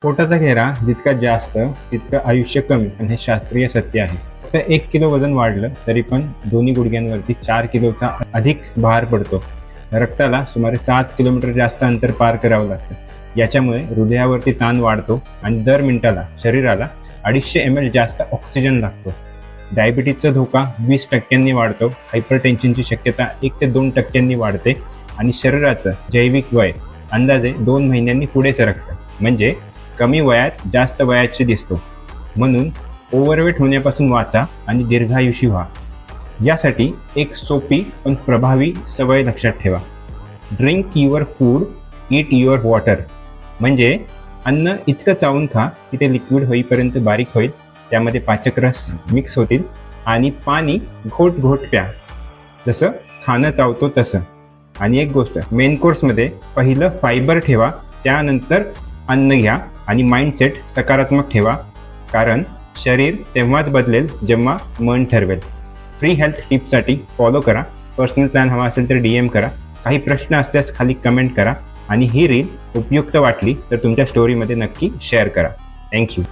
पोटाचा घेरा जितका जास्त तितकं आयुष्य कमी, आणि हे शास्त्रीय सत्य आहे. फक्त 1 किलो वजन वाढलं तरी पण दोन्ही गुडघ्यांवरती 4 किलोचा अधिक भार पडतो. रक्ताला सुमारे 7 किलोमीटर जास्त अंतर पार करावं लागतं. याच्यामुळे हृदयावरती ताण वाढतो आणि दर मिनिटाला शरीराला 250 ml जास्त ऑक्सिजन लागतो. डायबिटीजचा धोका 20% वाढतो. हायपरटेन्शनची शक्यता 1 ते 2% वाढते आणि शरीराचं जैविक वय अंदाजे 2 महिन्यांनी पुढे सरकतं. म्हणजे कमी वयात जास्त वयाची दिसतो. म्हणून ओव्हरवेट होण्यापासून वाचा आणि दीर्घायुषी व्हा. यासाठी एक सोपी पण प्रभावी सवय लक्षात ठेवा. Drink your food, eat your water. म्हणजे अन्न इतकं चावून खा की ते लिक्विड होईपर्यंत बारीक होईल, त्यामध्ये पाचक रस मिक्स होतील आणि पाणी घोट घोट प्या. जसं खाणं चावतो तसं. आणि एक गोष्ट, मेन कोर्समध्ये पहिलं फायबर ठेवा, त्यानंतर अन्न घ्या आणि माइंडसेट सकारात्मक ठेवा. कारण शरीर तेव्हाच बदलेल जेव्हा मन ठरवेल. फ्री हेल्थ टिप्ससाठी फॉलो करा. पर्सनल प्लॅन हवा असेल तर DM करा. काही प्रश्न असल्यास खाली कमेंट करा आणि ही रील उपयुक्त वाटली तर तुमच्या स्टोरीमध्ये नक्की शेअर करा. थँक्यू.